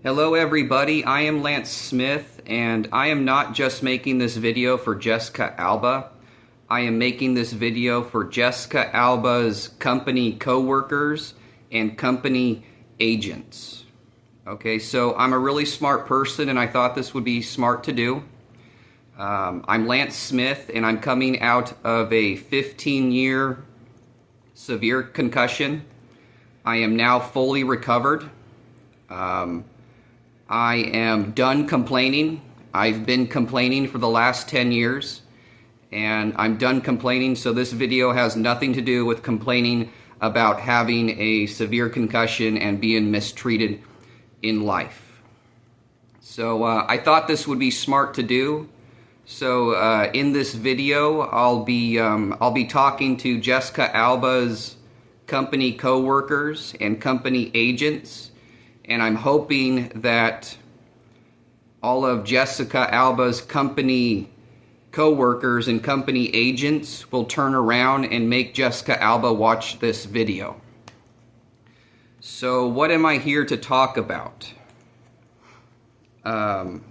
Hello everybody, I am Lance Smith, and I am not just making this video for Jessica Alba. I am making this video for Jessica Alba's company co-workers and company agents. Okay, so I'm a really smart person and I thought this would be smart to do. I'm Lance Smith and I'm coming out of a 15-year severe concussion. I am now fully recovered. I am done complaining. I've been complaining for the last 10 years and I'm done complaining, so this video has nothing to do with complaining about having a severe concussion and being mistreated in life. So I thought this would be smart to do. So in this video I'll be talking to Jessica Alba's company co-workers and company agents. And I'm hoping that all of Jessica Alba's company co-workers and company agents will turn around and make Jessica Alba watch this video. So what am I here to talk about? Let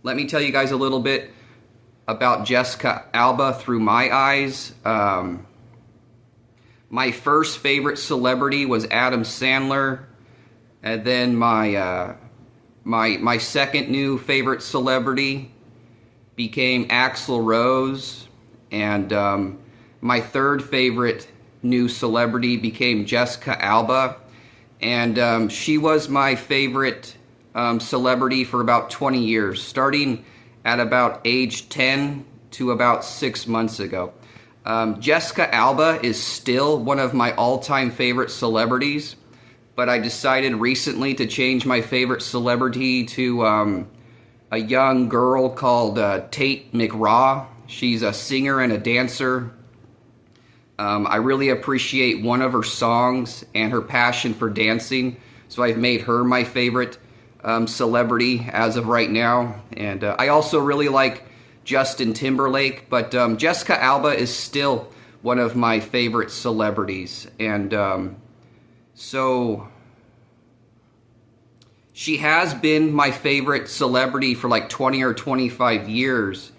me tell you guys a little bit about Jessica Alba through my eyes. My first favorite celebrity was Adam Sandler. And then my second new favorite celebrity became Axl Rose, and my third favorite new celebrity became Jessica Alba, and she was my favorite celebrity for about 20 years, starting at about age 10 to about 6 months ago. Jessica Alba is still one of my all-time favorite celebrities. But I decided recently to change my favorite celebrity to a young girl called Tate McRaw. She's a singer and a dancer. I really appreciate one of her songs and her passion for dancing, so I've made her my favorite celebrity as of right now. And I also really like Justin Timberlake, but Jessica Alba is still one of my favorite celebrities. And so she has been my favorite celebrity for like 20 or 25 years.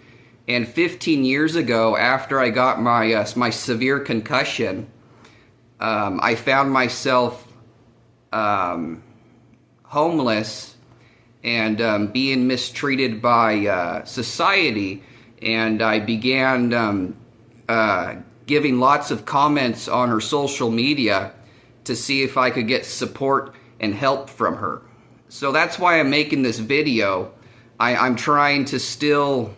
And 15 years ago, after I got my severe concussion, I found myself homeless and being mistreated by society. And I began giving lots of comments on her social media to see if I could get support and help from her. So that's why I'm making this video. I'm trying to still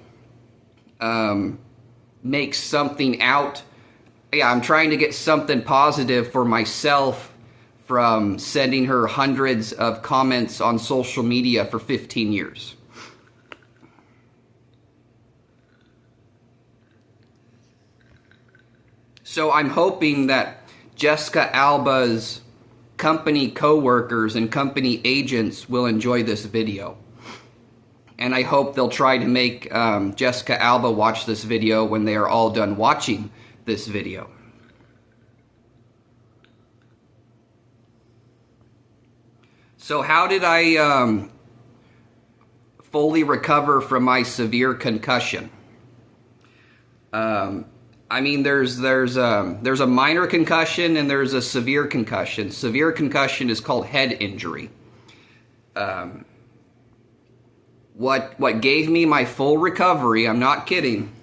make something out. Yeah, I'm trying to get something positive for myself from sending her hundreds of comments on social media for 15 years. So I'm hoping that Jessica Alba's company co-workers and company agents will enjoy this video. And I hope they'll try to make Jessica Alba watch this video when they are all done watching this video. So how did I fully recover from my severe concussion? I mean, there's a minor concussion and there's a severe concussion. Severe concussion is called head injury. What gave me my full recovery, I'm not kidding,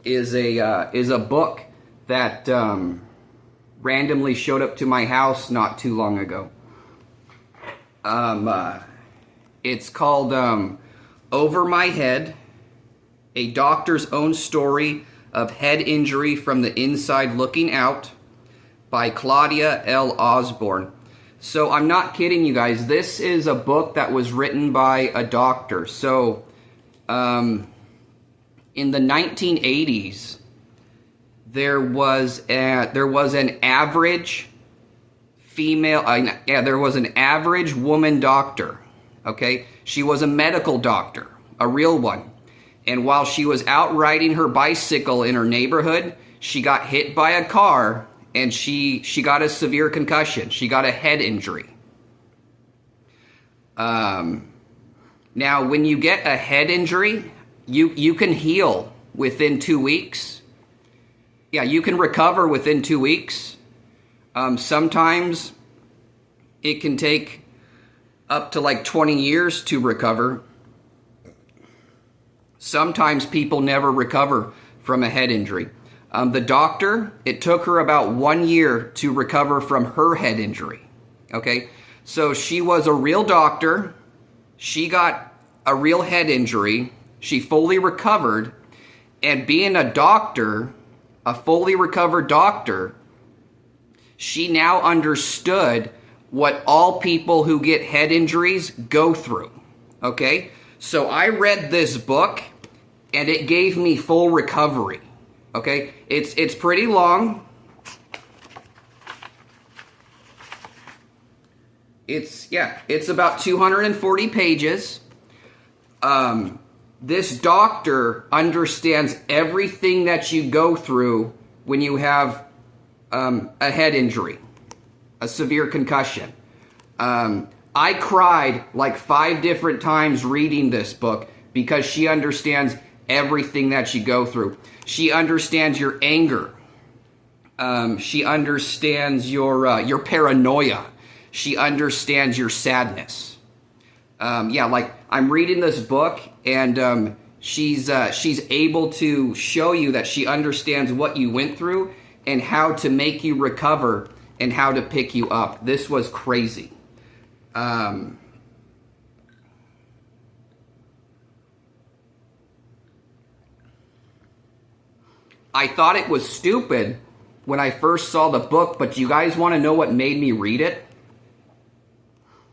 is a book that randomly showed up to my house not too long ago. It's called Over My Head: A Doctor's Own Story of Head Injury from the Inside Looking Out by Claudia L. Osborne. So I'm not kidding you guys. This is a book that was written by a doctor. So in the 1980s, there was an average female, there was an average woman doctor. Okay, she was a medical doctor, a real one. And while she was out riding her bicycle in her neighborhood, she got hit by a car and she got a severe concussion. She got a head injury. Now, when you get a head injury, you can heal within 2 weeks. Yeah, you can recover within 2 weeks. Sometimes it can take up to like 20 years to recover. Sometimes people never recover from a head injury. The doctor, it took her about 1 year to recover from her head injury. Okay, so she was a real doctor. She got a real head injury. She fully recovered. And being a doctor, a fully recovered doctor, she now understood what all people who get head injuries go through. Okay, so I read this book and it gave me full recovery. Okay, it's pretty long. It's about 240 pages. This doctor understands everything that you go through when you have a head injury, a severe concussion. I cried like 5 different times reading this book because she understands everything that you go through. She understands your anger. She understands your paranoia. She understands your sadness. Like I'm reading this book, and she's able to show you that she understands what you went through and how to make you recover and how to pick you up. This was crazy. I thought it was stupid when I first saw the book, but you guys want to know what made me read it?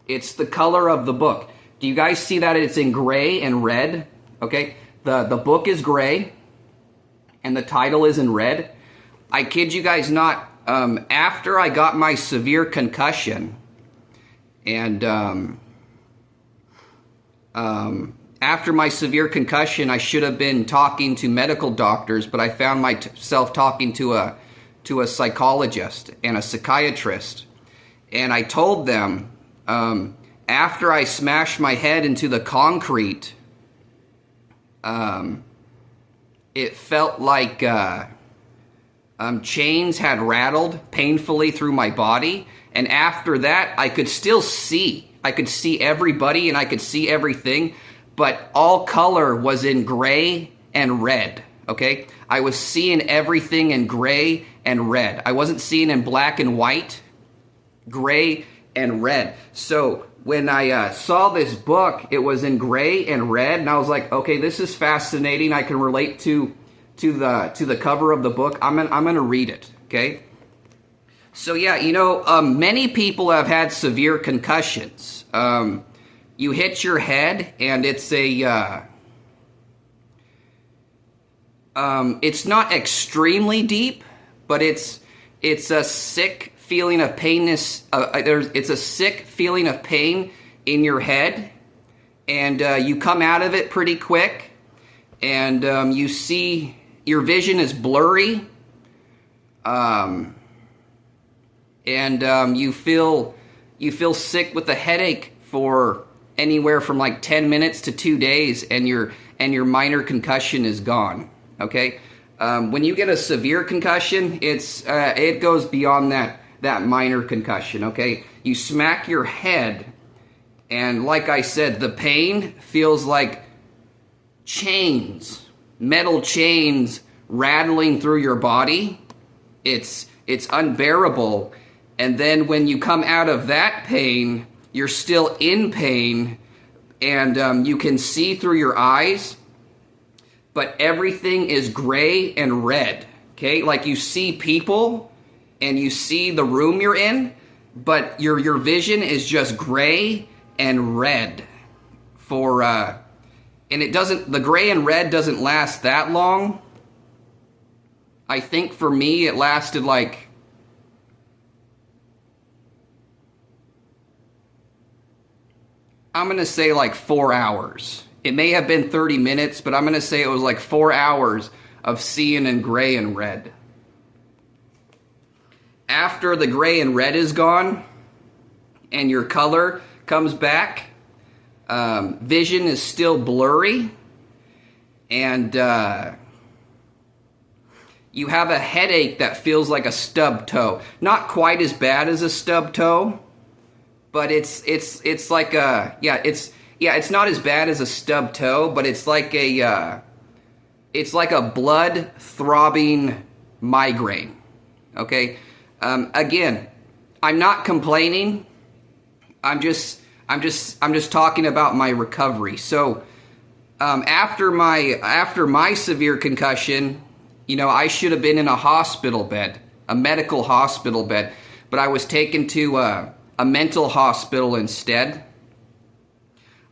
It's the color of the book. Do you guys see that it's in gray and red? Okay, the book is gray and the title is in red. I kid you guys not, after I got my severe concussion, and after my severe concussion, I should have been talking to medical doctors, but I found myself talking to a psychologist and a psychiatrist. And I told them, after I smashed my head into the concrete, it felt like chains had rattled painfully through my body. And after that, I could still see. I could see everybody and I could see everything, but all color was in gray and red, okay? I was seeing everything in gray and red. I wasn't seeing in black and white, gray and red. So when I saw this book, it was in gray and red, and I was like, okay, this is fascinating. I can relate to the cover of the book. I'm gonna read it, okay? So yeah, many people have had severe concussions. You hit your head, and it's it's not extremely deep, but it's a sick feeling of pain. It's a sick feeling of pain in your head, and you come out of it pretty quick, and you see your vision is blurry, and you feel sick with a headache for anywhere from like 10 minutes to 2 days, and your minor concussion is gone. Okay, when you get a severe concussion, it goes beyond that minor concussion. Okay, you smack your head, and like I said, the pain feels like chains, metal chains rattling through your body. It's unbearable. And then when you come out of that pain, you're still in pain, and you can see through your eyes, but everything is gray and red, okay? Like you see people, and you see the room you're in, but your vision is just gray and red. And the gray and red doesn't last that long. I think for me, it lasted like, I'm going to say like 4 hours. It may have been 30 minutes, but I'm going to say it was like 4 hours of seeing in gray and red. After the gray and red is gone and your color comes back, Vision is still blurry, and you have a headache that feels like a stub toe. Not quite as bad as a stub toe, but it's like a it's not as bad as a stub toe, but it's like a blood throbbing migraine. Okay, again, I'm not complaining. I'm just talking about my recovery. So after my severe concussion, you know, I should have been in a hospital bed, a medical hospital bed, but I was taken to a mental hospital instead.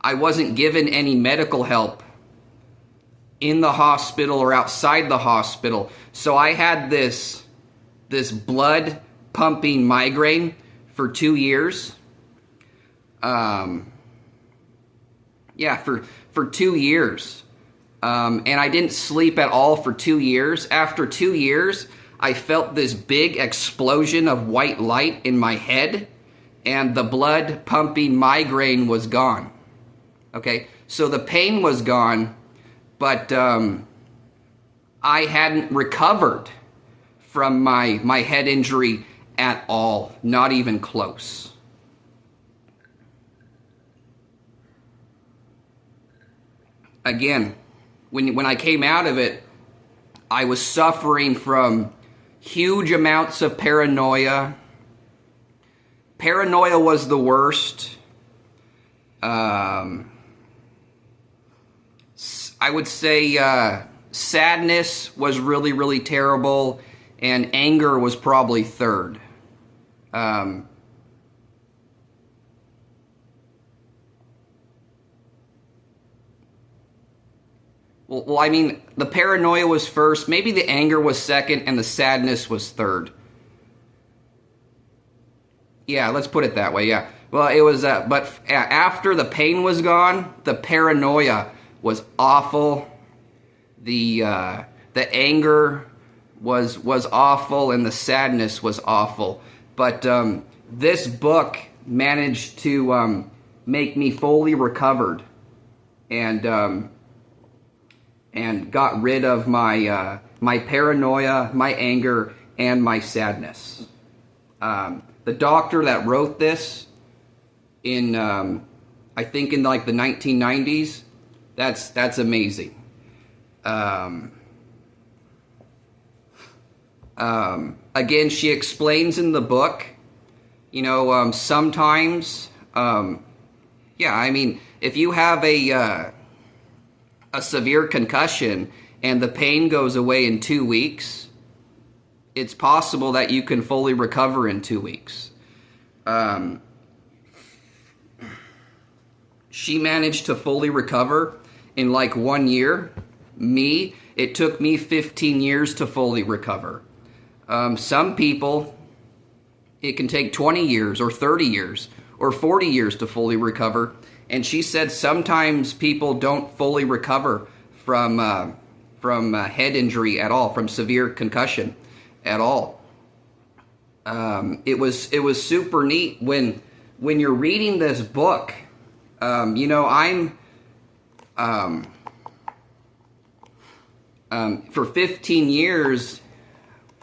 I wasn't given any medical help in the hospital or outside the hospital. So I had this blood pumping migraine for 2 years. For 2 years. And I didn't sleep at all for 2 years. After 2 years, I felt this big explosion of white light in my head, and the blood pumping migraine was gone. Okay, so the pain was gone, but I hadn't recovered from my head injury at all, not even close. Again, when I came out of it, I was suffering from huge amounts of paranoia. Paranoia was the worst. I would say sadness was really, really terrible, and anger was probably third. Well, I mean, the paranoia was first, maybe the anger was second, and the sadness was third. Yeah, let's put it that way, yeah. Well, it was, but after the pain was gone, the paranoia was awful. The anger was awful, and the sadness was awful. But this book managed to make me fully recovered, and got rid of my my paranoia, my anger, and my sadness. The doctor that wrote this in I think in like the 1990s, that's amazing. Again, she explains in the book, you know, sometimes, yeah, I mean, if you have a severe concussion and the pain goes away in 2 weeks, it's possible that you can fully recover in 2 weeks. She managed to fully recover in like 1 year. It took me 15 years to fully recover. Some people, it can take 20 years or 30 years or 40 years to fully recover. And she said sometimes people don't fully recover from head injury at all, from severe concussion at all. It was super neat when you're reading this book. You know, for 15 years,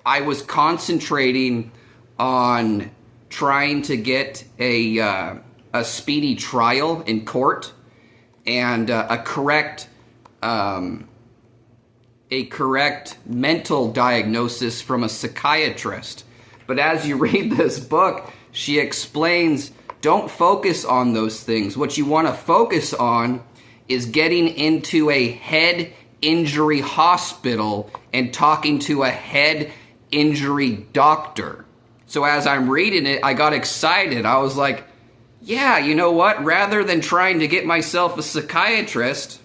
I was concentrating on trying to get a speedy trial in court and a correct mental diagnosis from a psychiatrist. But as you read this book, she explains, don't focus on those things. What you want to focus on is getting into a head injury hospital and talking to a head injury doctor. So as I'm reading it, I got excited. I was like, yeah, you know what? Rather than trying to get myself a psychiatrist,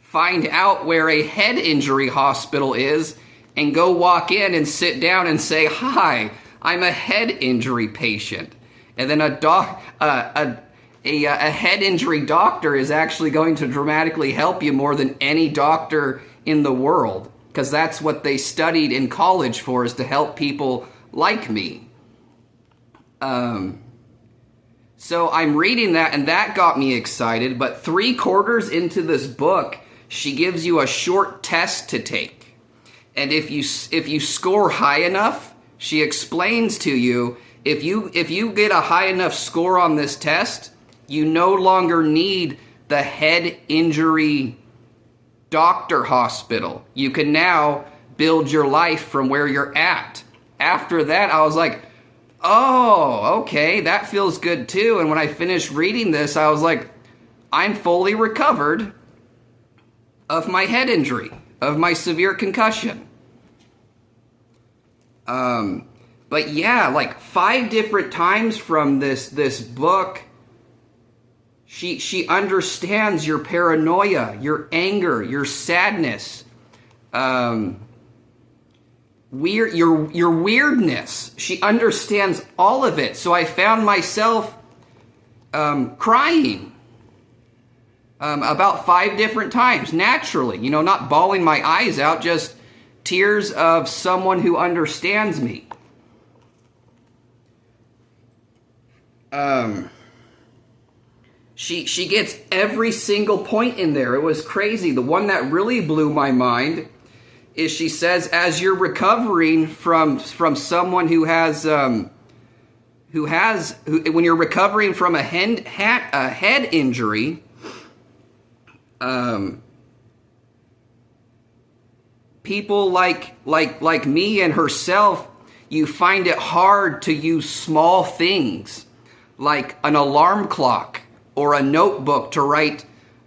find out where a head injury hospital is and go walk in and sit down and say, hi, I'm a head injury patient. And then a head injury doctor is actually going to dramatically help you more than any doctor in the world, because that's what they studied in college for, is to help people like me. So I'm reading that, and that got me excited. But 3/4 into this book, she gives you a short test to take. And if you score high enough, she explains to you, if you get a high enough score on this test, you no longer need the head injury doctor hospital. You can now build your life from where you're at. After that, I was like, oh, okay, that feels good too. And when I finished reading this, I was like, I'm fully recovered of my head injury, of my severe concussion. But yeah, like 5 different times from this book, she understands your paranoia, your anger, your sadness, your weirdness. She understands all of it. So I found myself crying about 5 different times, naturally. You know, not bawling my eyes out, just tears of someone who understands me. She gets every single point in there. It was crazy. The one that really blew my mind is she says, as you're recovering from someone when you're recovering from a head injury, people like me and herself, you find it hard to use small things like an alarm clock or a notebook to write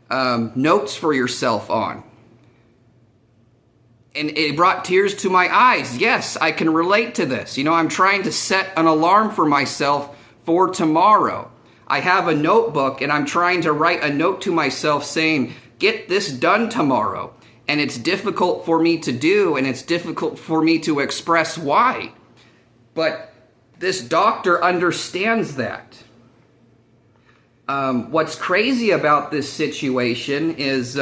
notes for yourself on. And it brought tears to my eyes. Yes, I can relate to this. You know, I'm trying to set an alarm for myself for tomorrow. I have a notebook and I'm trying to write a note to myself saying, get this done tomorrow. And it's difficult for me to do, and it's difficult for me to express why. But this doctor understands that. What's crazy about this situation is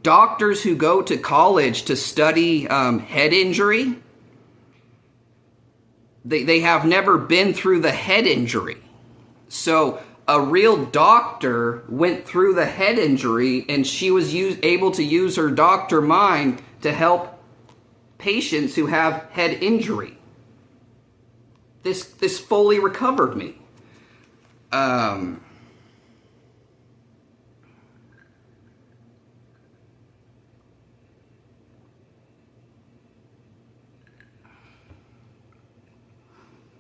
doctors who go to college to study head injury, they have never been through the head injury. So a real doctor went through the head injury, and she was able to use her doctor mind to help patients who have head injury. This fully recovered me.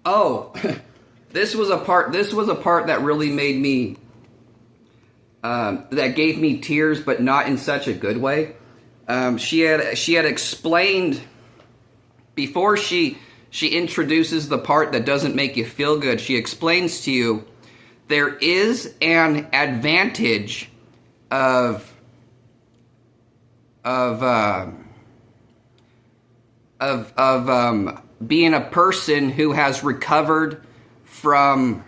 Oh, this was a part that really made me, that gave me tears, but not in such a good way. She had explained before she introduces the part that doesn't make you feel good. She explains to you there is an advantage of being a person who has recovered from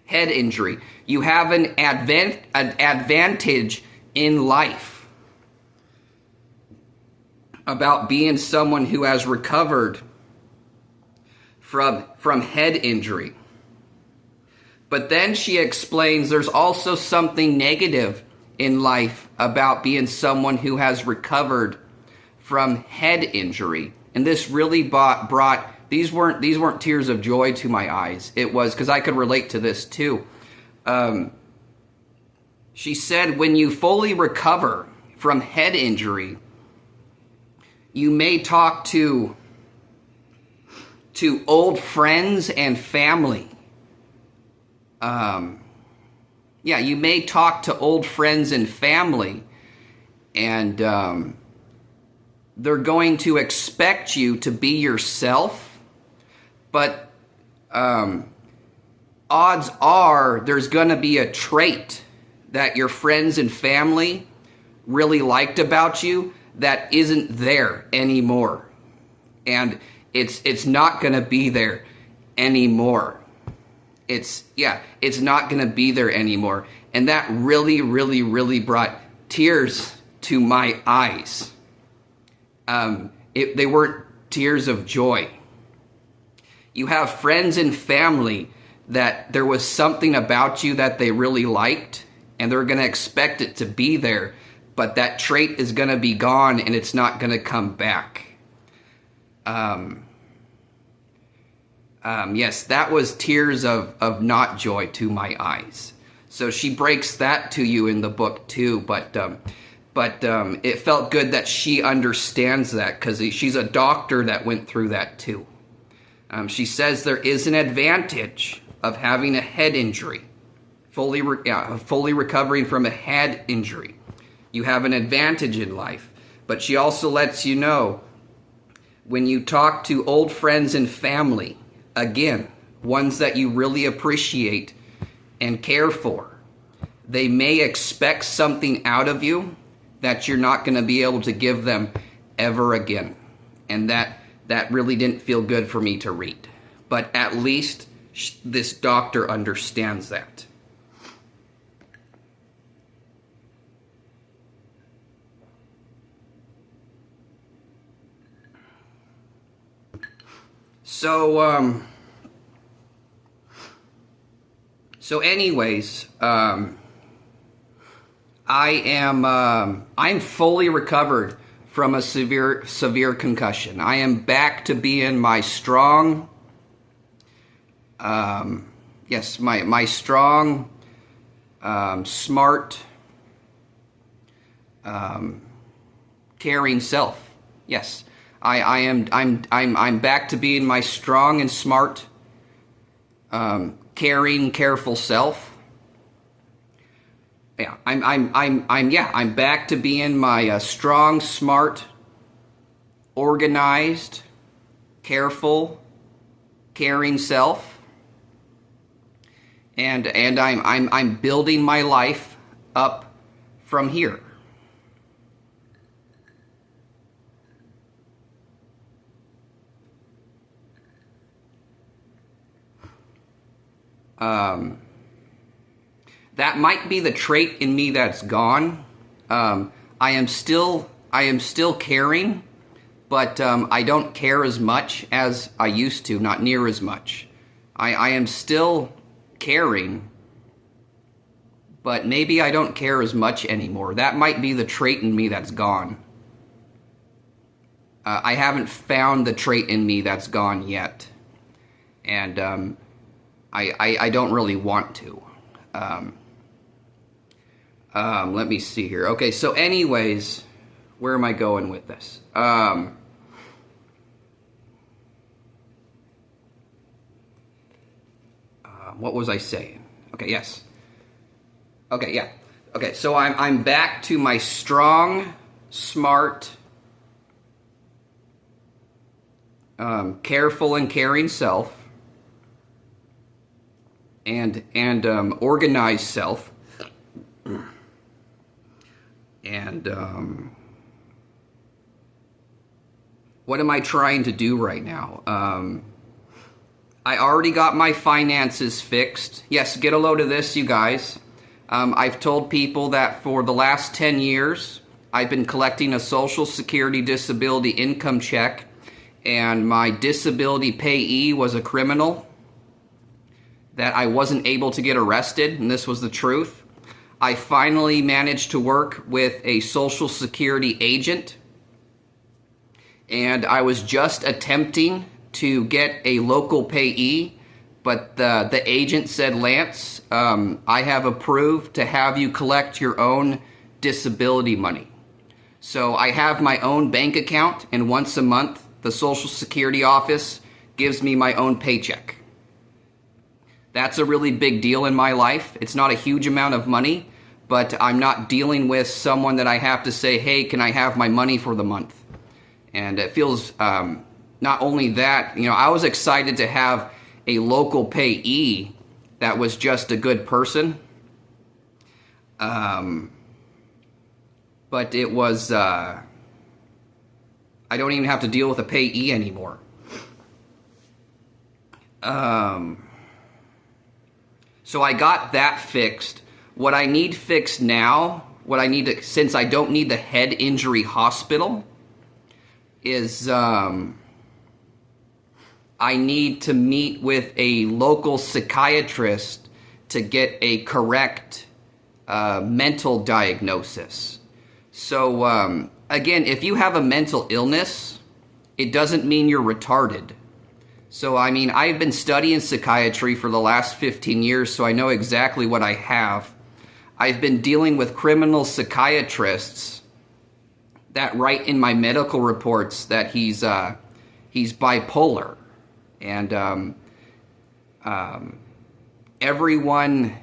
head injury. You have an advantage in life about being someone who has recovered from head injury. But then she explains there's also something negative in life about being someone who has recovered from head injury. And this really brought these weren't tears of joy to my eyes. It was because I could relate to this too. She said, when you fully recover from head injury, you may talk to old friends and family. You may talk to old friends and family, and they're going to expect you to be yourself, but odds are there's going to be a trait that your friends and family really liked about you that isn't there anymore. And it's not going to be there anymore. It's not going to be there anymore. And that really, really, really brought tears to my eyes. They weren't tears of joy. You have friends and family that there was something about you that they really liked, and they're going to expect it to be there, but that trait is going to be gone and it's not going to come back. Yes, that was tears of not joy to my eyes. So she breaks that to you in the book too, but it felt good that she understands that, because she's a doctor that went through that too. She says there is an advantage of having a head injury, fully recovering from a head injury. You have an advantage in life. But she also lets you know, when you talk to old friends and family, again, ones that you really appreciate and care for, they may expect something out of you that you're not going to be able to give them ever again. And that really didn't feel good for me to read. But at least this doctor understands that. So anyways, I'm fully recovered from a severe concussion. I am back to being my strong, my strong, smart, caring self. Yes, I'm back to being my strong and smart, caring, careful self. Yeah, I'm back to being my strong, smart, organized, careful, caring self, and I'm building my life up from here. That might be the trait in me that's gone. I am still caring, but I don't care as much as I used to, not near as much. I am still caring, but maybe I don't care as much anymore. That might be the trait in me that's gone. I haven't found the trait in me that's gone yet, and I don't really want to. Let me see here. Okay, so anyways, where am I going with this? What was I saying? Okay, yes. Okay, yeah. Okay, so I'm back to my strong, smart, careful and caring self, and organized self. And what am I trying to do right now? I already got my finances fixed. Yes, get a load of this, you guys. I've told people that for the last 10 years, I've been collecting a Social Security disability income check, and my disability payee was a criminal, that I wasn't able to get arrested, and this was the truth. I finally managed to work with a Social Security agent, and I was just attempting to get a local payee, but the agent said, Lance, I have approved to have you collect your own disability money. So I have my own bank account, and once a month, the Social Security office gives me my own paycheck. That's a really big deal in my life. It's not a huge amount of money, but I'm not dealing with someone that I have to say, hey, can I have my money for the month? And it feels, not only that, I was excited to have a local payee that was just a good person. But it was, I don't even have to deal with a payee anymore. So I got that fixed. What I need fixed now, since I don't need the head injury hospital, is I I need to meet with a local psychiatrist to get a correct mental diagnosis. So again, if you have a mental illness, it doesn't mean you're retarded. So I mean, I've been studying psychiatry for the last 15 years, so I know exactly what I have. I've been dealing with criminal psychiatrists that write in my medical reports that he's bipolar, and everyone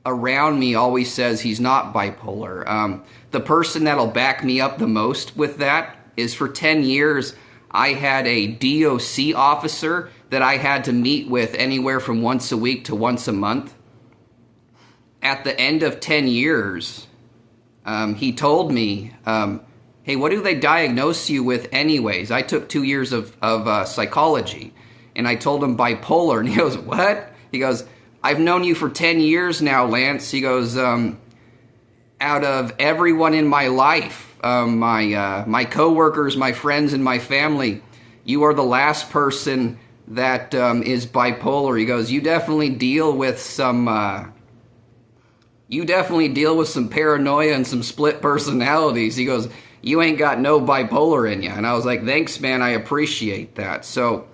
around me always says he's not bipolar. The person that'll back me up the most with that is, for 10 years, I had a DOC officer that I had to meet with anywhere from once a week to once a month. At the end of 10 years, he told me, hey, what do they diagnose you with anyways? I took 2 years of psychology, and I told him bipolar, and he goes, what? He goes, I've known you for 10 years now, Lance. He goes, out of everyone in my life, my coworkers, my friends, and my family, you are the last person that is bipolar. He goes, you definitely deal with some paranoia and some split personalities. He goes, you ain't got no bipolar in you. And I was like, thanks, man, I appreciate that. So,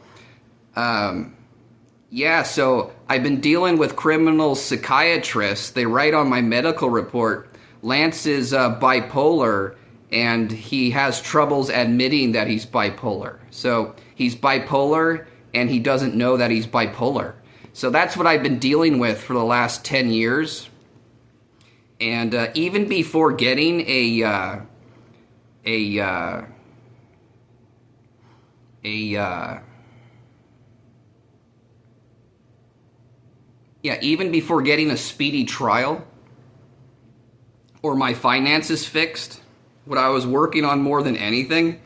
yeah, so I've been dealing with criminal psychiatrists. They write on my medical report, Lance is bipolar, and he has troubles admitting that he's bipolar. So he's bipolar, and he doesn't know that he's bipolar. So that's what I've been dealing with for the last 10 years. And even before getting even before getting a speedy trial or my finances fixed, what I was working on more than anything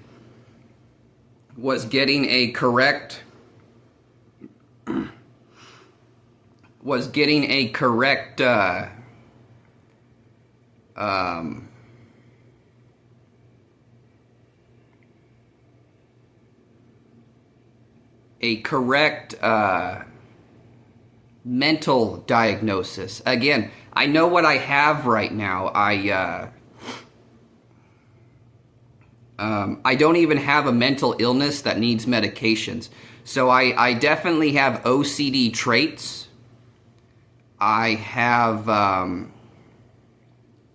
was getting a correct mental diagnosis. Again, I know what I have right now. I don't even have a mental illness that needs medications. So I definitely have OCD traits. I have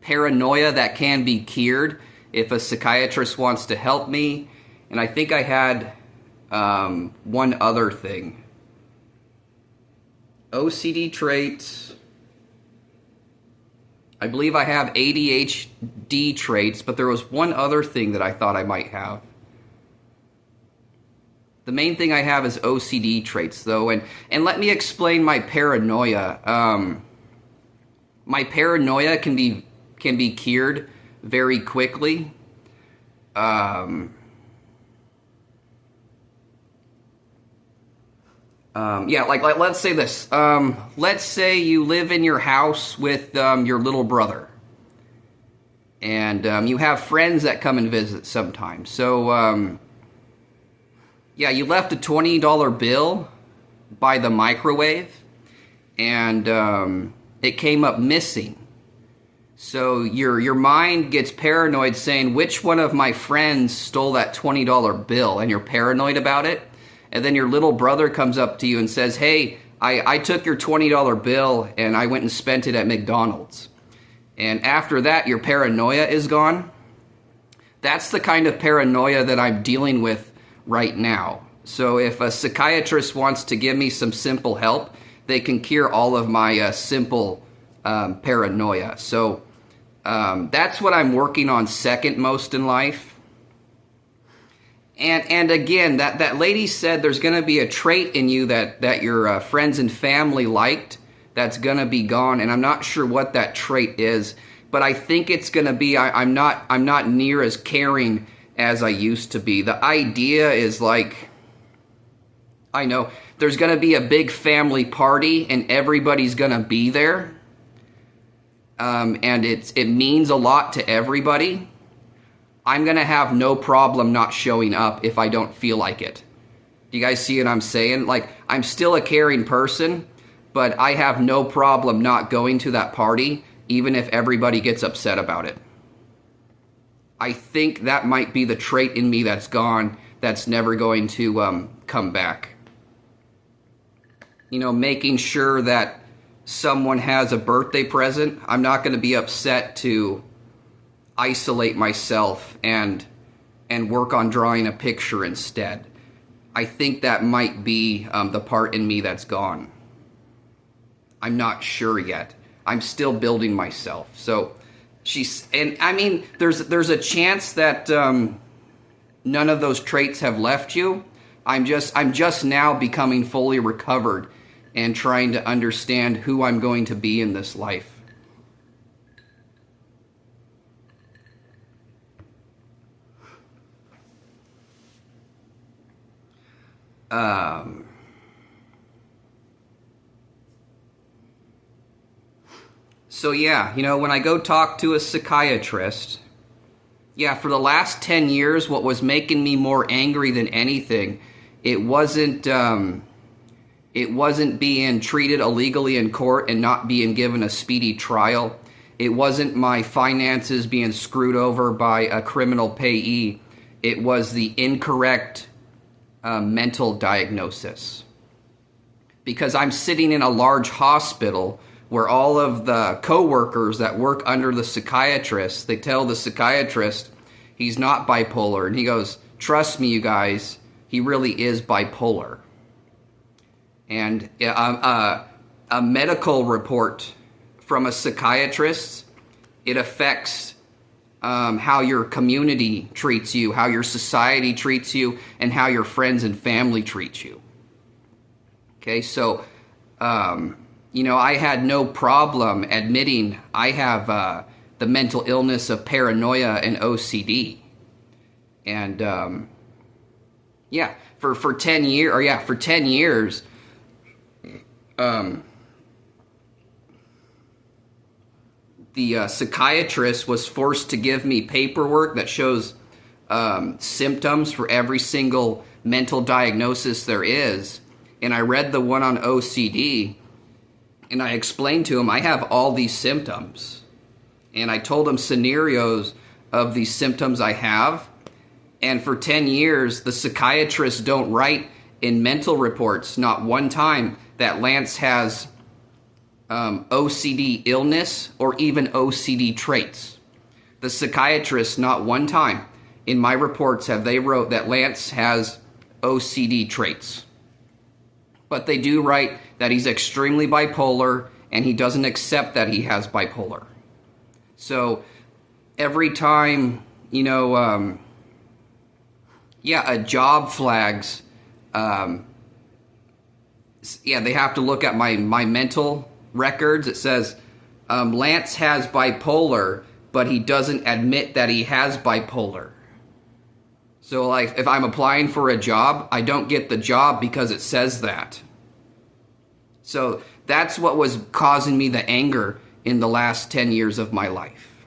paranoia that can be cured if a psychiatrist wants to help me. And I think I had one other thing. OCD traits. I believe I have ADHD traits, but there was one other thing that I thought I might have. The main thing I have is OCD traits, though, and let me explain my paranoia. My paranoia can be cured very quickly. Yeah, like let's say this. Let's say you live in your house with your little brother, and you have friends that come and visit sometimes. So, yeah, you left a $20 bill by the microwave, and it came up missing. So your mind gets paranoid, saying, which one of my friends stole that $20 bill? And you're paranoid about it. And then your little brother comes up to you and says, hey, I took your $20 bill and I went and spent it at McDonald's. And after that, your paranoia is gone. That's the kind of paranoia that I'm dealing with right now. So if a psychiatrist wants to give me some simple help, they can cure all of my simple paranoia. So that's what I'm working on second most in life. And again, that lady said there's going to be a trait in you that your friends and family liked that's going to be gone, and I'm not sure what that trait is, but I think it's going to be I'm not near as caring as I used to be. The idea is like, I know there's going to be a big family party and everybody's going to be there, and it means a lot to everybody. I'm going to have no problem not showing up if I don't feel like it. Do you guys see what I'm saying? Like, I'm still a caring person, but I have no problem not going to that party, even if everybody gets upset about it. I think that might be the trait in me that's gone, that's never going to come back. You know, making sure that someone has a birthday present. I'm not going to be upset to isolate myself and work on drawing a picture instead. I think that might be the part in me that's gone. I'm not sure yet. I'm still building myself. So and I mean, there's a chance that none of those traits have left you. I'm just now becoming fully recovered and trying to understand who I'm going to be in this life. So yeah, you know, when I go talk to a psychiatrist, yeah, for the last 10 years, what was making me more angry than anything, it wasn't being treated illegally in court and not being given a speedy trial. It wasn't my finances being screwed over by a criminal payee. It was the incorrect mental diagnosis. Because I'm sitting in a large hospital where all of the coworkers that work under the psychiatrist, they tell the psychiatrist he's not bipolar. And he goes, trust me, you guys, he really is bipolar. And a medical report from a psychiatrist, it affects how your community treats you, how your society treats you, and how your friends and family treat you. Okay, so, you know, I had no problem admitting I have the mental illness of paranoia and OCD. And, yeah, for 10 years, for 10 years, the psychiatrist was forced to give me paperwork that shows symptoms for every single mental diagnosis there is. And I read the one on OCD, and I explained to him I have all these symptoms. And I told him scenarios of these symptoms I have. And for 10 years, the psychiatrists don't write in mental reports, not one time, that Lance has OCD illness or even OCD traits. The psychiatrists, not one time in my reports have they wrote that Lance has OCD traits. But they do write that he's extremely bipolar and he doesn't accept that he has bipolar. So every time, you know, a job flags, they have to look at my mental records. It says Lance has bipolar, but he doesn't admit that he has bipolar. So, like, if I'm applying for a job, I don't get the job because it says that. So that's what was causing me the anger in the last 10 years of my life.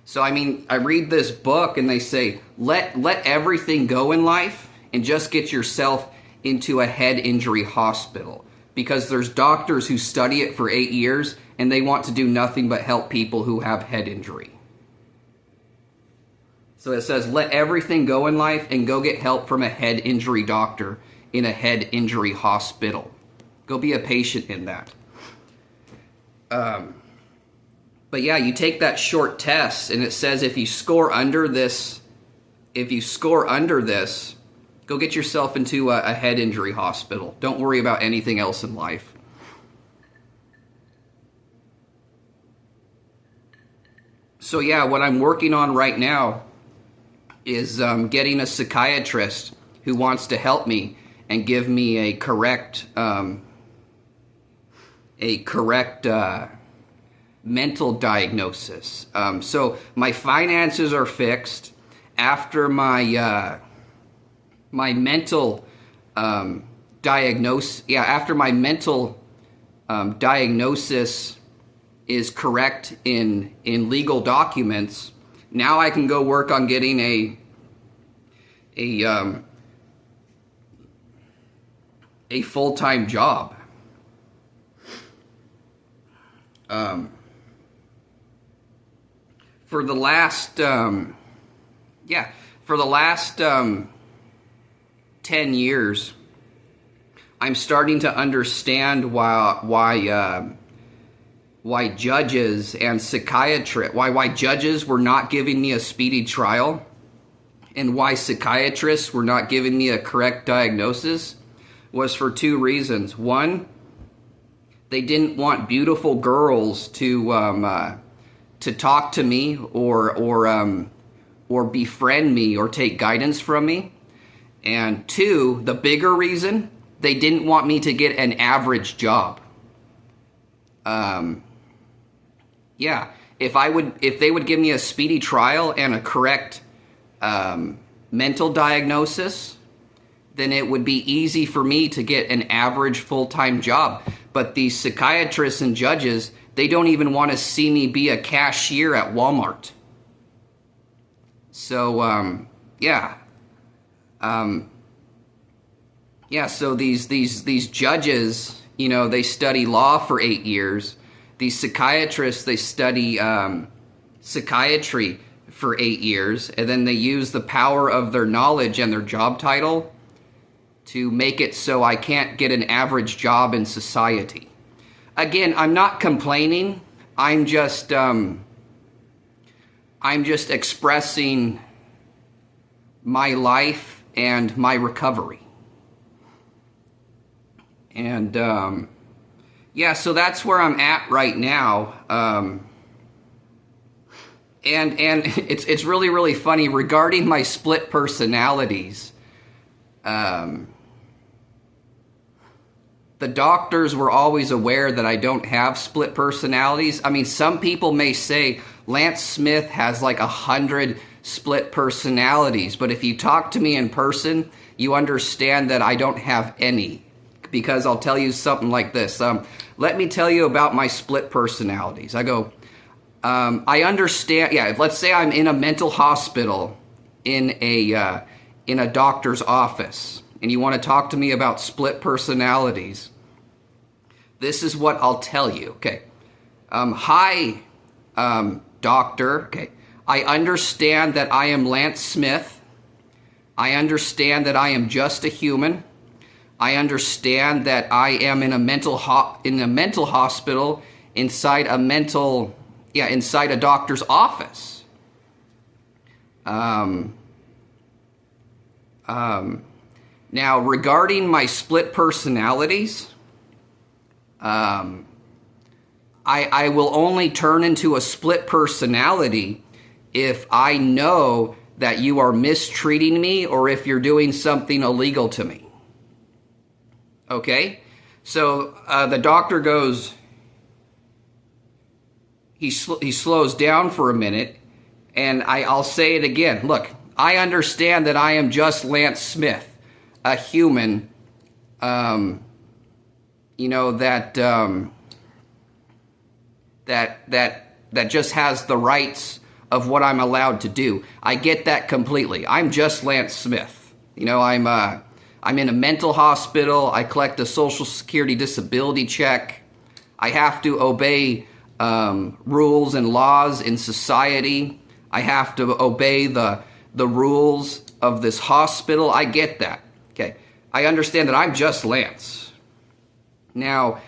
So, I mean, I read this book and they say, let everything go in life and just get yourself into a head injury hospital. Because there's doctors who study it for 8 years and they want to do nothing but help people who have head injury. So it says, let everything go in life and go get help from a head injury doctor in a head injury hospital. Go be a patient in that. But yeah, you take that short test and it says if you score under this, go get yourself into a head injury hospital. Don't worry about anything else in life. So yeah, what I'm working on right now is getting a psychiatrist who wants to help me and give me a correct mental diagnosis. So my finances are fixed after my mental diagnosis. Yeah, after my mental diagnosis is correct in legal documents. Now I can go work on getting a full-time job. For the last, for the last 10 years, I'm starting to understand why judges and psychiatrists, why judges were not giving me a speedy trial, and why psychiatrists were not giving me a correct diagnosis, was for two reasons. One, they didn't want beautiful girls to talk to me or befriend me or take guidance from me. And two, the bigger reason, they didn't want me to get an average job. If they would give me a speedy trial and a correct mental diagnosis, then it would be easy for me to get an average full-time job. But these psychiatrists and judges, they don't even want to see me be a cashier at Walmart. So, so these judges, you know, they study law for 8 years. These psychiatrists, they study psychiatry for 8 years, and then they use the power of their knowledge and their job title to make it so I can't get an average job in society. Again, I'm not complaining. I'm just expressing my life and my recovery. And so that's where I'm at right now. And it's really, really funny regarding my split personalities. The doctors were always aware that I don't have split personalities. I mean, some people may say Lance Smith has like 100 split personalities, but if you talk to me in person, you understand that I don't have any. Because I'll tell you something like this. Let me tell you about my split personalities. I go, I understand. Yeah, let's say I'm in a mental hospital in a doctor's office, and you want to talk to me about split personalities. This is what I'll tell you. Okay. Hi, doctor. Okay. I understand that I am Lance Smith. I understand that I am just a human. I understand that I am in a mental hospital inside a doctor's office. Now, regarding my split personalities, I will only turn into a split personality if I know that you are mistreating me or if you're doing something illegal to me. Okay? So the doctor goes, he slows down for a minute, and I'll say it again. Look, I understand that I am just Lance Smith, a human, that just has the rights of what I'm allowed to do. I get that completely. I'm just Lance Smith. You know, I'm in a mental hospital. I collect a Social Security disability check. I have to obey rules and laws in society. I have to obey the rules of this hospital. I get that. Okay. I understand that I'm just Lance. Now,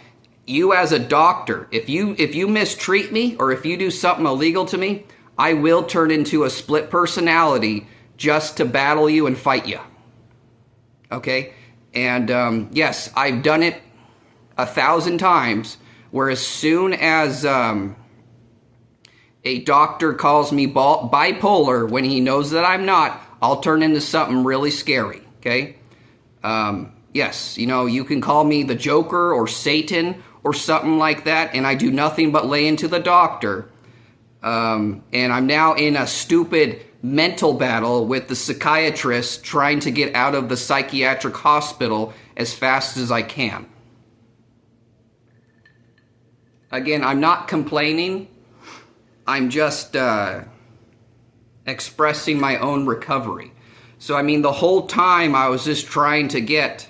you as a doctor, if you mistreat me or if you do something illegal to me, I will turn into a split personality just to battle you and fight you. Okay? And yes, I've done it 1,000 times, where as soon as a doctor calls me bipolar when he knows that I'm not, I'll turn into something really scary. Okay? Yes, you can call me the Joker or Satan or something like that, and I do nothing but lay into the doctor. And I'm now in a stupid mental battle with the psychiatrist trying to get out of the psychiatric hospital as fast as I can. Again, I'm not complaining. I'm just expressing my own recovery. So, I mean, the whole time I was just trying to get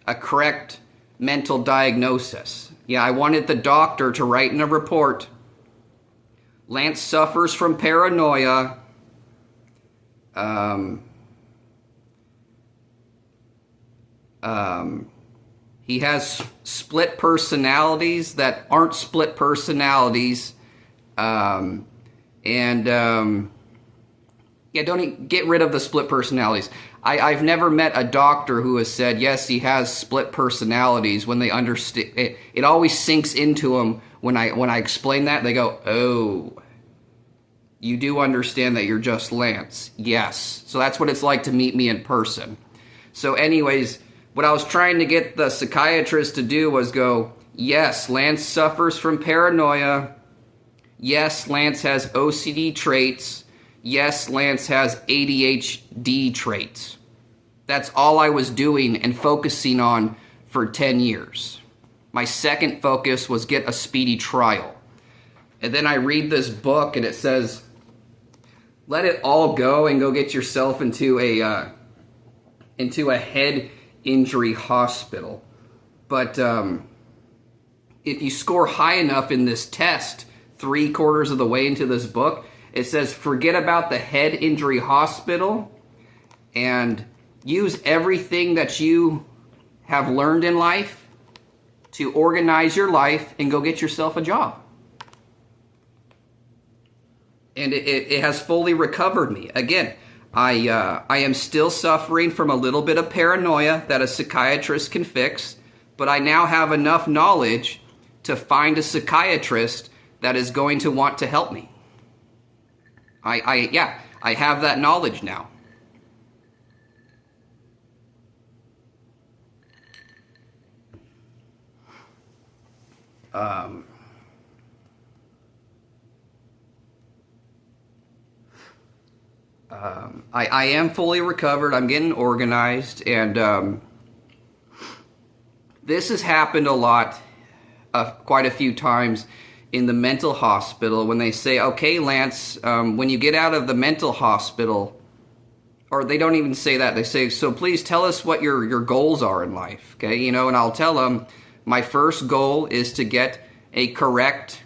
a correct mental diagnosis. Yeah, I wanted the doctor to write in a report, Lance suffers from paranoia. He has split personalities that aren't split personalities. Yeah, don't get rid of the split personalities. I've never met a doctor who has said, yes, he has split personalities when they understand. It always sinks into them when I explain that. They go, oh, you do understand that you're just Lance. Yes. So that's what it's like to meet me in person. So anyways, what I was trying to get the psychiatrist to do was go, yes, Lance suffers from paranoia. Yes, Lance has OCD traits. Yes, Lance has ADHD traits. That's all I was doing and focusing on for 10 years. My second focus was get a speedy trial. And then I read this book and it says, let it all go and go get yourself into a head injury hospital. But if you score high enough in this test, 3/4 of the way into this book, it says forget about the head injury hospital and use everything that you have learned in life to organize your life and go get yourself a job. And it has fully recovered me. Again, I am still suffering from a little bit of paranoia that a psychiatrist can fix, but I now have enough knowledge to find a psychiatrist that is going to want to help me. I have that knowledge now. I am fully recovered. I'm getting organized, and this has happened a lot, quite a few times in the mental hospital when they say, okay, Lance, when you get out of the mental hospital, or they don't even say that, they say, so please tell us what your goals are in life, okay? You know, and I'll tell them, my first goal is to get a correct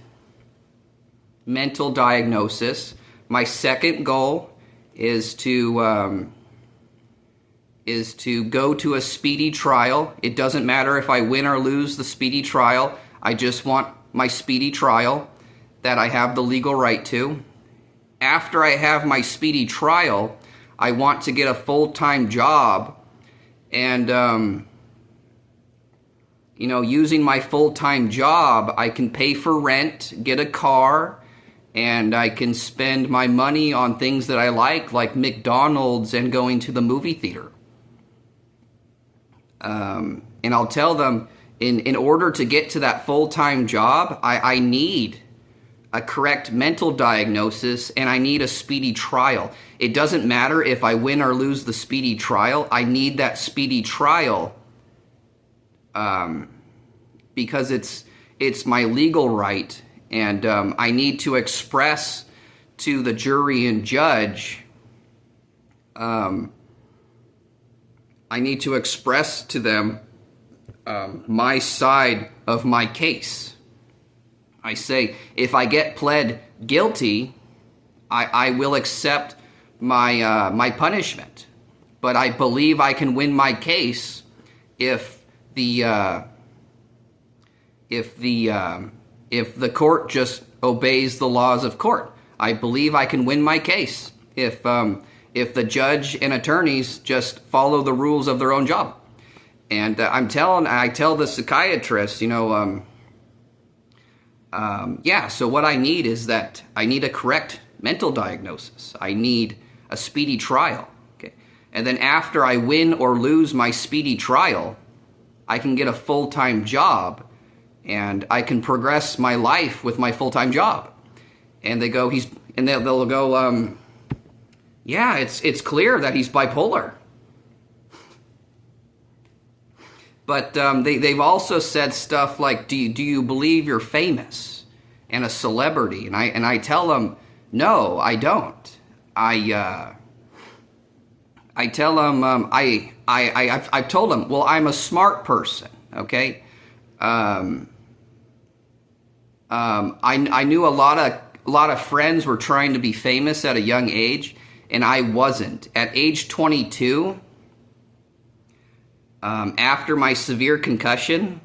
mental diagnosis. My second goal is to go to a speedy trial. It doesn't matter if I win or lose the speedy trial. I just want my speedy trial that I have the legal right to. After I have my speedy trial, I want to get a full-time job, and you know, using my full-time job, I can pay for rent, get a car, and I can spend my money on things that I like McDonald's and going to the movie theater. And I'll tell them, in order to get to that full-time job, I need a correct mental diagnosis and I need a speedy trial. It doesn't matter if I win or lose the speedy trial. I need that speedy trial because it's my legal right. And I need to express to the jury and judge, I need to express to them my side of my case. I say, if I get pled guilty, I will accept my punishment. But I believe I can win my case if the court just obeys the laws of court. I believe I can win my case if the judge and attorneys just follow the rules of their own job. And I tell the psychiatrist, you know, so what I need is that I need a correct mental diagnosis. I need a speedy trial. Okay, and then after I win or lose my speedy trial, I can get a full-time job. And I can progress my life with my full-time job. And they go, they'll go, yeah, it's clear that he's bipolar. But they've also said stuff like, do you believe you're famous and a celebrity? And I tell them, no, I don't. I tell them I I've told them, well, I'm a smart person, okay? I knew a lot of friends were trying to be famous at a young age, and I wasn't. At age 22, after my severe concussion,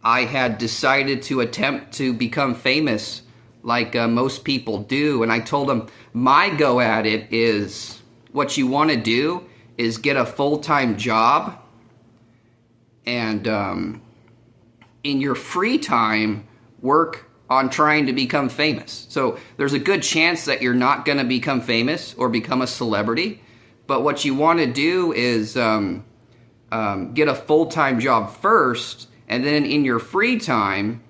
I had decided to attempt to become famous like most people do. And I told them, my go at it is, what you want to do is get a full-time job, and in your free time, work on trying to become famous. So there's a good chance that you're not going to become famous or become a celebrity. But what you want to do is get a full-time job first, and then in your free time,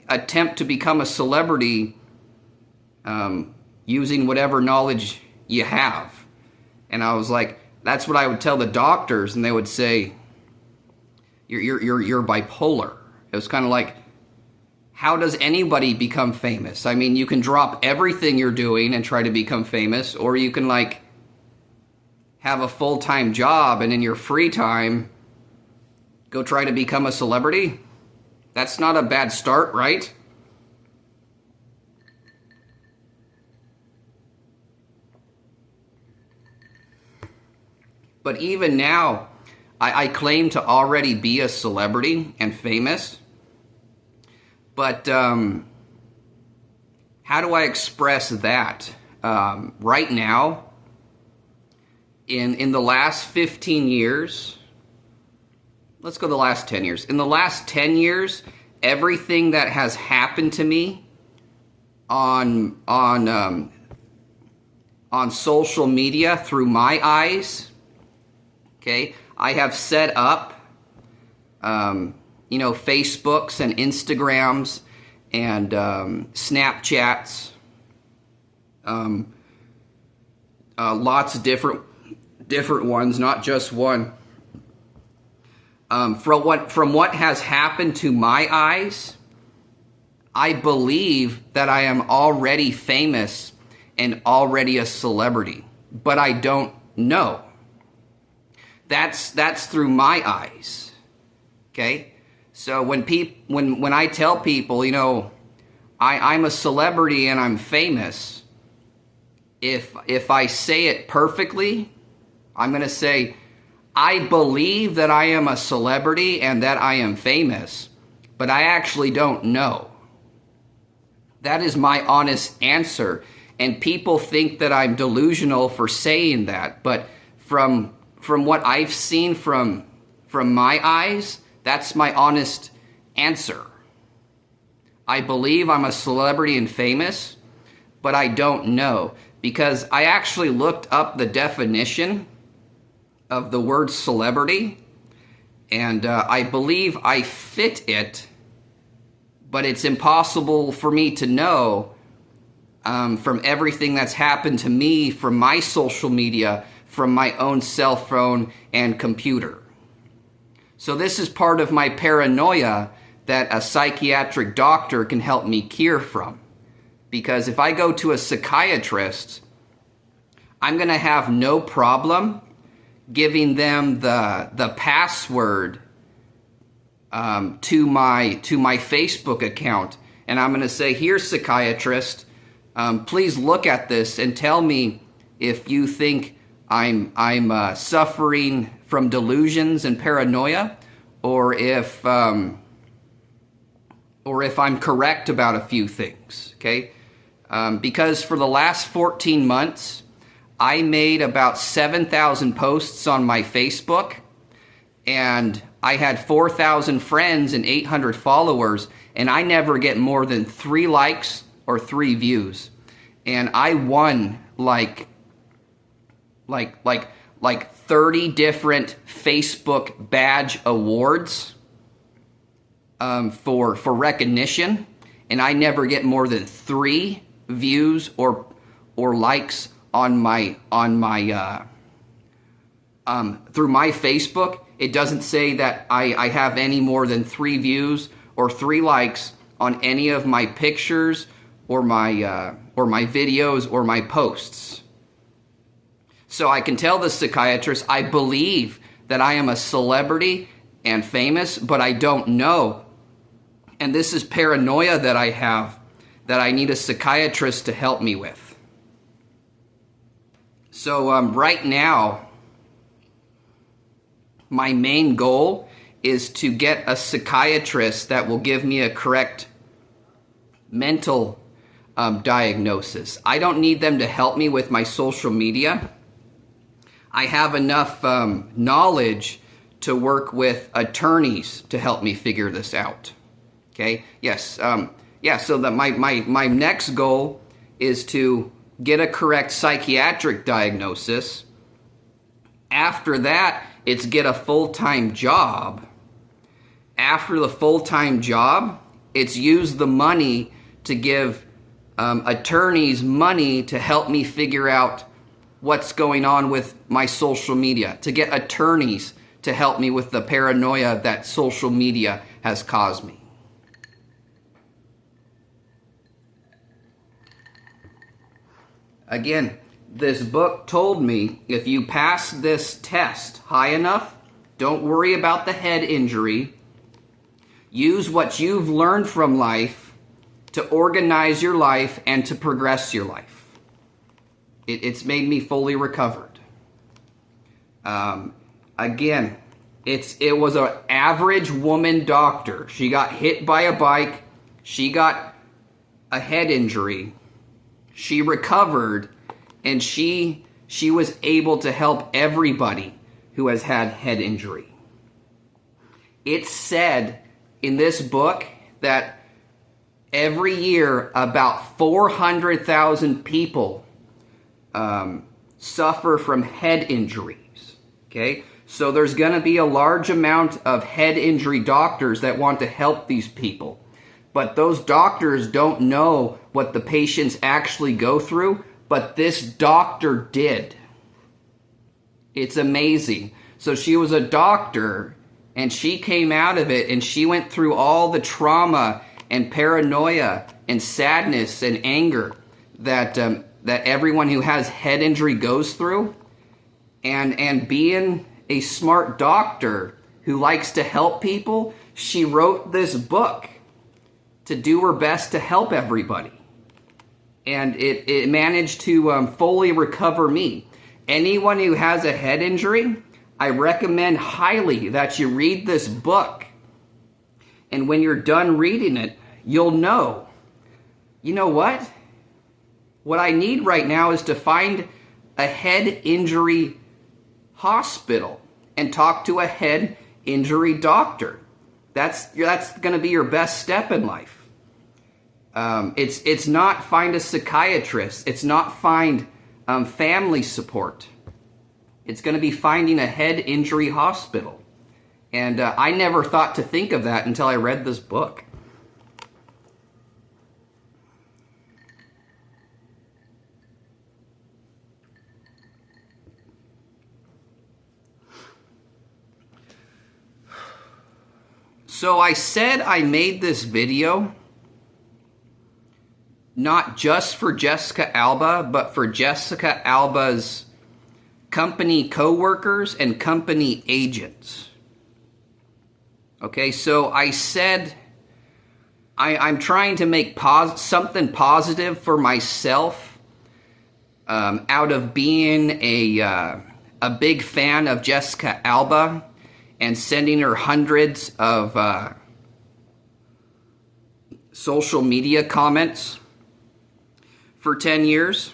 attempt to become a celebrity using whatever knowledge you have. And I was like, that's what I would tell the doctors, and they would say, you're bipolar. It was kind of like, how does anybody become famous? I mean, you can drop everything you're doing and try to become famous, or you can like have a full-time job and in your free time go try to become a celebrity. That's not a bad start, right? But even now, I claim to already be a celebrity and famous. But how do I express that? Right now, in the last 15 years, let's go the last 10 years. In the last 10 years, everything that has happened to me on social media through my eyes, okay, I have set up, Facebooks and Instagrams and Snapchats, lots of different ones, not just one. From what has happened to my eyes, I believe that I am already famous and already a celebrity, but I don't know. That's through my eyes. Okay? So when I tell people, I'm a celebrity and I'm famous, if I say it perfectly, I'm going to say, I believe that I am a celebrity and that I am famous, but I actually don't know. That is my honest answer. And people think that I'm delusional for saying that, but from what I've seen from my eyes, that's my honest answer. I believe I'm a celebrity and famous, but I don't know, because I actually looked up the definition of the word celebrity, and I believe I fit it, but it's impossible for me to know from everything that's happened to me, from my social media, from my own cell phone and computer. So this is part of my paranoia that a psychiatric doctor can help me cure from. Because if I go to a psychiatrist, I'm going to have no problem giving them the password to my Facebook account, and I'm going to say, here, psychiatrist, please look at this and tell me if you think I'm suffering from delusions and paranoia, or if I'm correct about a few things. Okay, because for the last 14 months, I made about 7,000 posts on my Facebook, and I had 4,000 friends and 800 followers, and I never get more than 3 likes or 3 views. And I won like 30 different Facebook badge awards for recognition, and I never get more than 3 views or likes on my through my Facebook. It doesn't say that I have any more than 3 views or 3 likes on any of my pictures or my or my videos or my posts. So I can tell the psychiatrist, I believe that I am a celebrity and famous, but I don't know. And this is paranoia that I have, that I need a psychiatrist to help me with. So right now, my main goal is to get a psychiatrist that will give me a correct mental diagnosis. I don't need them to help me with my social media. I have enough knowledge to work with attorneys to help me figure this out. Okay? Yes. Yeah, so that my next goal is to get a correct psychiatric diagnosis. After that, it's get a full-time job. After the full-time job, it's use the money to give attorneys money to help me figure out what's going on with my social media, to get attorneys to help me with the paranoia that social media has caused me. Again, this book told me if you pass this test high enough, don't worry about the head injury. Use what you've learned from life to organize your life and to progress your life. It's made me fully recovered. Again, it was an average woman doctor. She got hit by a bike. She got a head injury. She recovered, and she was able to help everybody who has had head injury. It said in this book that every year about 400,000 people suffer from head injuries. Okay? So there's going to be a large amount of head injury doctors that want to help these people. But those doctors don't know what the patients actually go through, but this doctor did. It's amazing. So she was a doctor, and she came out of it, and she went through all the trauma and paranoia and sadness and anger that everyone who has head injury goes through. And being a smart doctor who likes to help people, she wrote this book to do her best to help everybody. And it managed to fully recover me. Anyone who has a head injury, I recommend highly that you read this book. And when you're done reading it, you'll know, you know what? What I need right now is to find a head injury hospital and talk to a head injury doctor. That's going to be your best step in life. It's not find a psychiatrist. It's not find family support. It's going to be finding a head injury hospital. And I never thought to think of that until I read this book. So I said I made this video not just for Jessica Alba, but for Jessica Alba's company co-workers and company agents. Okay, so I said I'm trying to make something positive for myself out of being a big fan of Jessica Alba and sending her hundreds of social media comments for 10 years.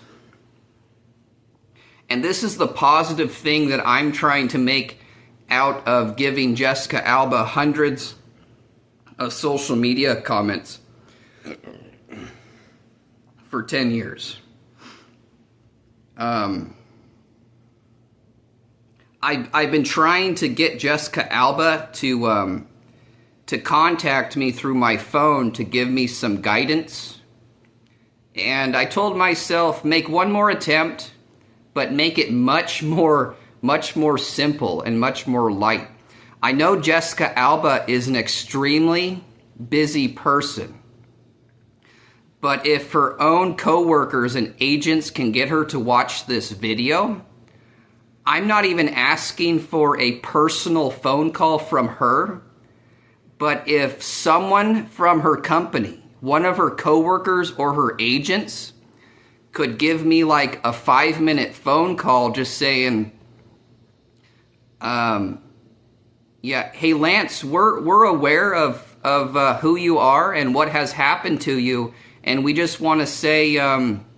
And this is the positive thing that I'm trying to make out of giving Jessica Alba hundreds of social media comments for 10 years. I've been trying to get Jessica Alba to contact me through my phone to give me some guidance. And I told myself, make one more attempt, but make it much more simple and much more light. I know Jessica Alba is an extremely busy person, But if her own coworkers and agents can get her to watch this video, I'm not even asking for a personal phone call from her. But if someone from her company, one of her coworkers or her agents, could give me like a 5-minute phone call just saying, yeah, hey Lance, we're aware of who you are and what has happened to you, and we just want to say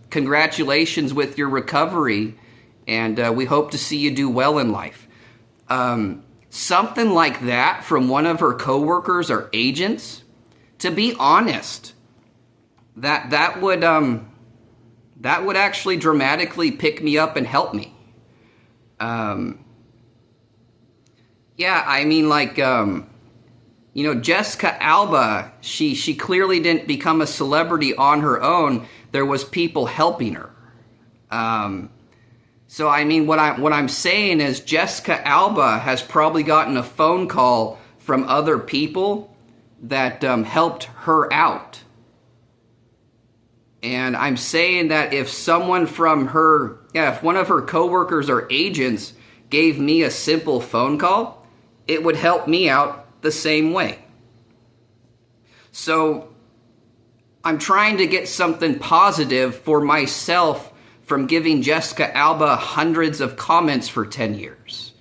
congratulations with your recovery, and we hope to see you do well in life. Something like that from one of her coworkers or agents. To be honest, that would actually dramatically pick me up and help me. Yeah, I mean, like, you know, Jessica Alba, she clearly didn't become a celebrity on her own. There was people helping her. So, I mean, what I'm saying is Jessica Alba has probably gotten a phone call from other people that helped her out. And I'm saying that if someone from her, if one of her coworkers or agents gave me a simple phone call, it would help me out the same way. So I'm trying to get something positive for myself from giving Jessica Alba hundreds of comments for 10 years.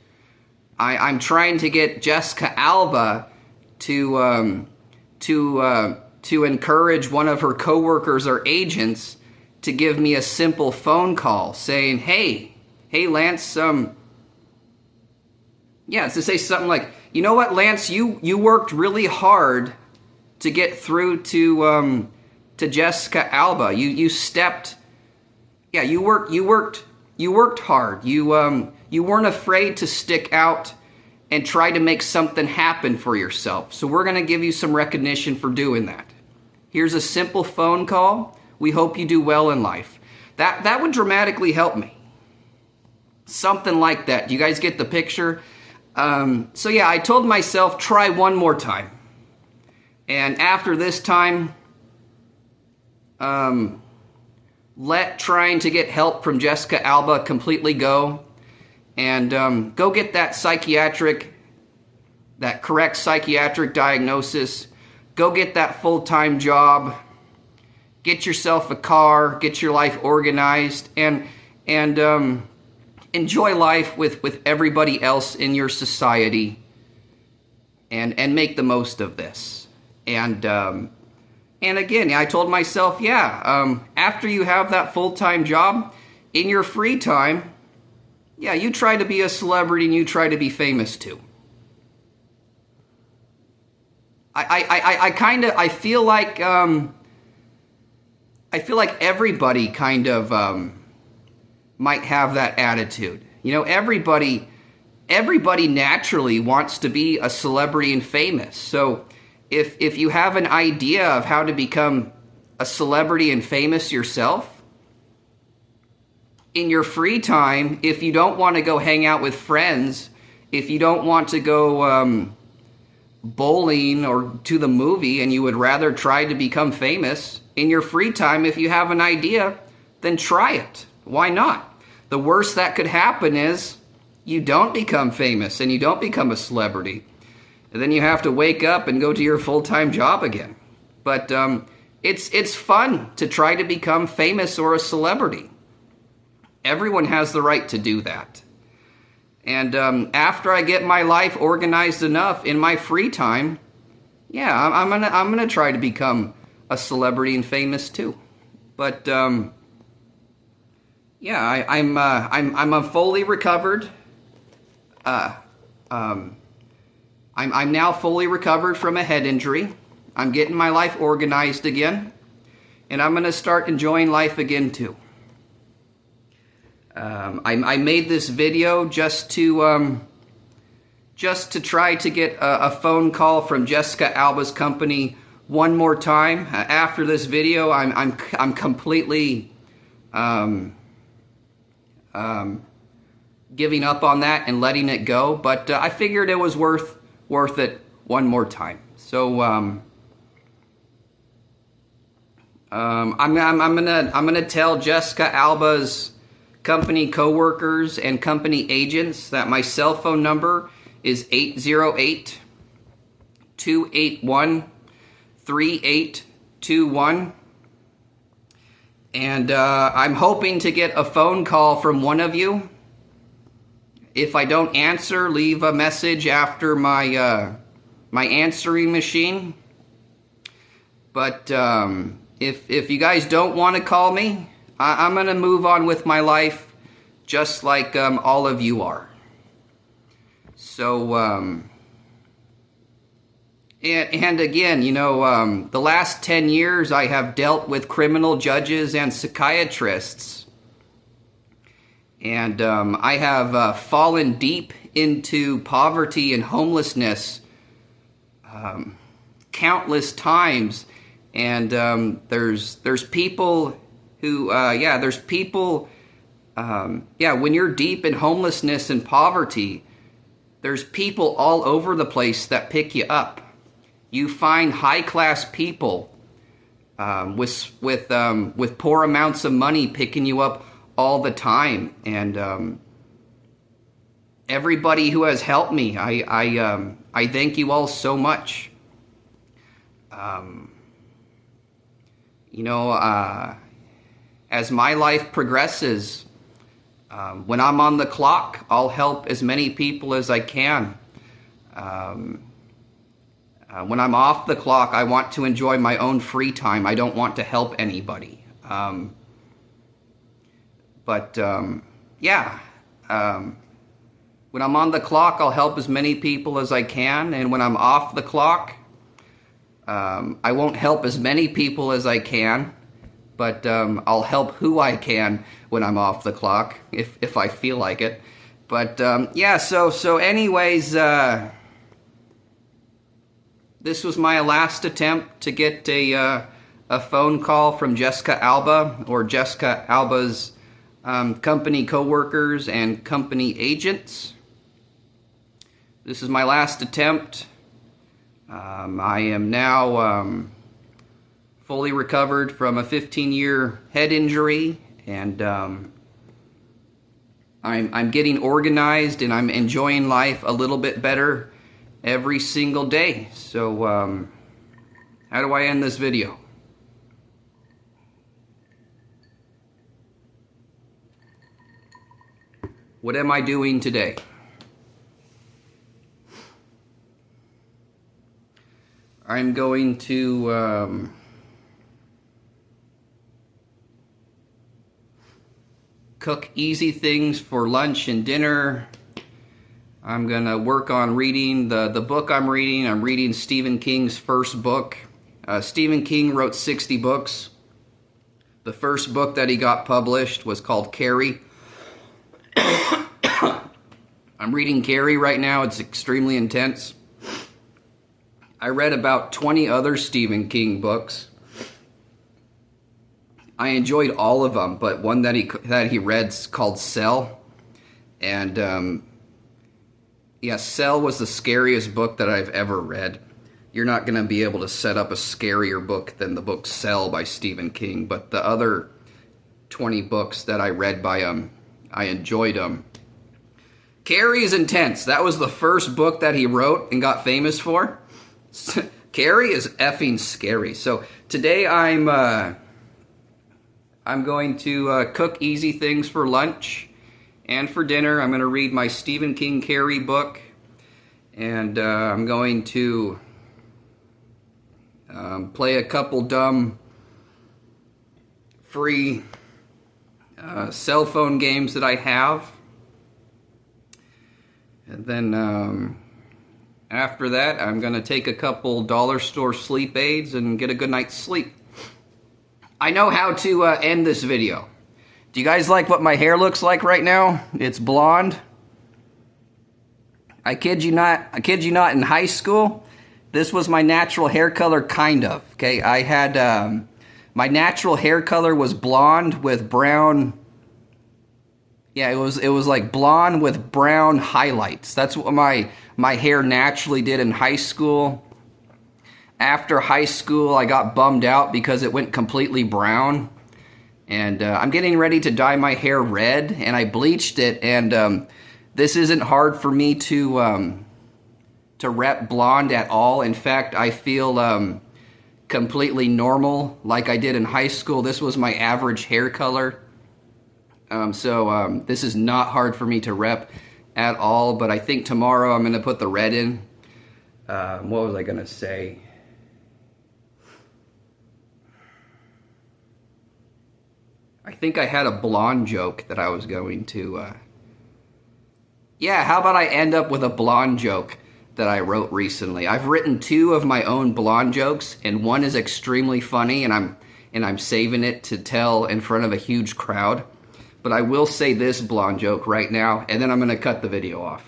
I'm trying to get Jessica Alba to encourage one of her coworkers or agents to give me a simple phone call saying, hey Lance, yeah, to say something like, you know what, Lance, you worked really hard to get through to Jessica Alba. You stepped, yeah, you worked hard. You weren't afraid to stick out and try to make something happen for yourself. So we're going to give you some recognition for doing that. Here's a simple phone call. We hope you do well in life. That would dramatically help me. Something like that. You guys get the picture? So yeah, I told myself, try one more time. And after this time, let trying to get help from Jessica Alba completely go. And go get that correct psychiatric diagnosis. Go get that full-time job. Get yourself a car. Get your life organized. And enjoy life with everybody else in your society. And make the most of this. And again, I told myself, yeah, after you have that full-time job, in your free time, yeah, you try to be a celebrity and you try to be famous too. I feel like everybody kind of might have that attitude. You know, everybody naturally wants to be a celebrity and famous. So if you have an idea of how to become a celebrity and famous yourself, in your free time, if you don't want to go hang out with friends, if you don't want to go bowling or to the movie and you would rather try to become famous, in your free time, if you have an idea, then try it. Why not? The worst that could happen is you don't become famous and you don't become a celebrity. And then you have to wake up and go to your full-time job again. But it's fun to try to become famous or a celebrity. Everyone has the right to do that. And after I get my life organized enough in my free time, yeah, I'm gonna try to become a celebrity and famous too. But yeah, I'm fully recovered. I'm now fully recovered from a head injury. I'm getting my life organized again, and I'm gonna start enjoying life again too. I made this video just to try to get a phone call from Jessica Alba's company one more time. After this video, I'm completely giving up on that and letting it go. But I figured it was worth it one more time. So I'm gonna tell Jessica Alba's company coworkers and company agents that my cell phone number is 808-281-3821. And I'm hoping to get a phone call from one of you. If I don't answer, leave a message after my my answering machine. But if you guys don't want to call me, I'm going to move on with my life just like all of you are. So, and again, you know, the last 10 years I have dealt with criminal judges and psychiatrists. And I have fallen deep into poverty and homelessness countless times. And there's people who, there's people, when you're deep in homelessness and poverty, there's people all over the place that pick you up. You find high-class people with poor amounts of money picking you up all the time. And everybody who has helped me, I thank you all so much. You know, as my life progresses, when I'm on the clock, I'll help as many people as I can. When I'm off the clock, I want to enjoy my own free time. I don't want to help anybody. When I'm on the clock, I'll help as many people as I can. And when I'm off the clock, I won't help as many people as I can, but I'll help who I can when I'm off the clock, if I feel like it. But so anyways, this was my last attempt to get a phone call from Jessica Alba or Jessica Alba's company coworkers and company agents. This is my last attempt. I am now fully recovered from a 15-year head injury, and I'm getting organized, and I'm enjoying life a little bit better every single day. So how do I end this video? What am I doing today? I'm going to cook easy things for lunch and dinner. I'm going to work on reading the book I'm reading. I'm reading Stephen King's first book. Stephen King wrote 60 books. The first book that he got published was called Carrie. I'm reading Carrie right now. It's extremely intense. I read about 20 other Stephen King books. I enjoyed all of them, but one that he read's called Cell. And Cell was the scariest book that I've ever read. You're not going to be able to set up a scarier book than the book Cell by Stephen King, but the other 20 books that I read by him, I enjoyed them. Carrie is intense. That was the first book that he wrote and got famous for. Carrie is effing scary. So today I'm going to cook easy things for lunch and for dinner. I'm going to read my Stephen King Carrie book, and I'm going to play a couple dumb free cell phone games that I have, and then after that, I'm going to take a couple dollar store sleep aids and get a good night's sleep. I know how to end this video. Do you guys like what my hair looks like right now? It's blonde. I kid you not, in high school, this was my natural hair color, kind of. Okay, I had, my natural hair color was blonde with brown. Yeah, it was like blonde with brown highlights. That's what my hair naturally did in high school. after high school, I got bummed out because it went completely brown. And I'm getting ready to dye my hair red, and I bleached it. And this isn't hard for me to rep blonde at all. In fact, I feel completely normal like I did in high school. This was my average hair color. So this is not hard for me to rep at all. But I think tomorrow I'm going to put the red in. What was I going to say? I think I had a blonde joke that I was going to... Yeah, how about I end up with a blonde joke that I wrote recently? I've written 2 of my own blonde jokes, and one is extremely funny, and I'm saving it to tell in front of a huge crowd. But I will say this blonde joke right now, and then I'm going to cut the video off.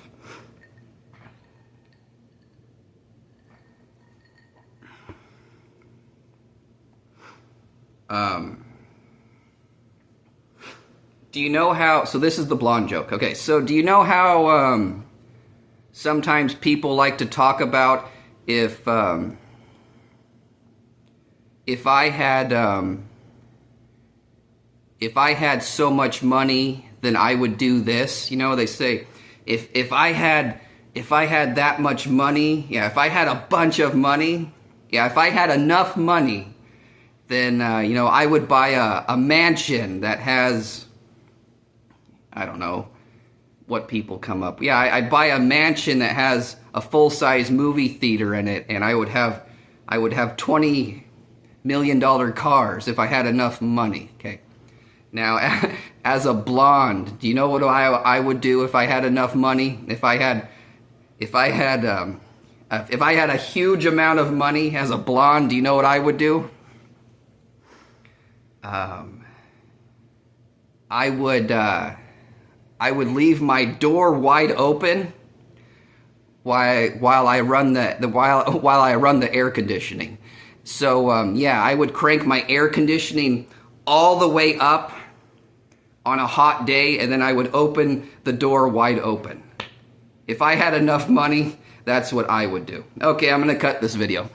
Do you know how... So this is the blonde joke. Okay, so do you know how sometimes people like to talk about if I had so much money, then I would do this. You know, they say if I had that much money, yeah, if I had a bunch of money, yeah, if I had enough money, then you know, I would buy a mansion that has, I don't know what people come up. Yeah, I'd buy a mansion that has a full-size movie theater in it, and I would have $20 million cars if I had enough money. Okay. Now, as a blonde, do you know what I would do if I had enough money? If I had a huge amount of money as a blonde, do you know what I would do? I would leave my door wide open while I run the air conditioning. So yeah, I would crank my air conditioning all the way up on a hot day, and then I would open the door wide open. If I had enough money, that's what I would do. Okay, I'm gonna cut this video.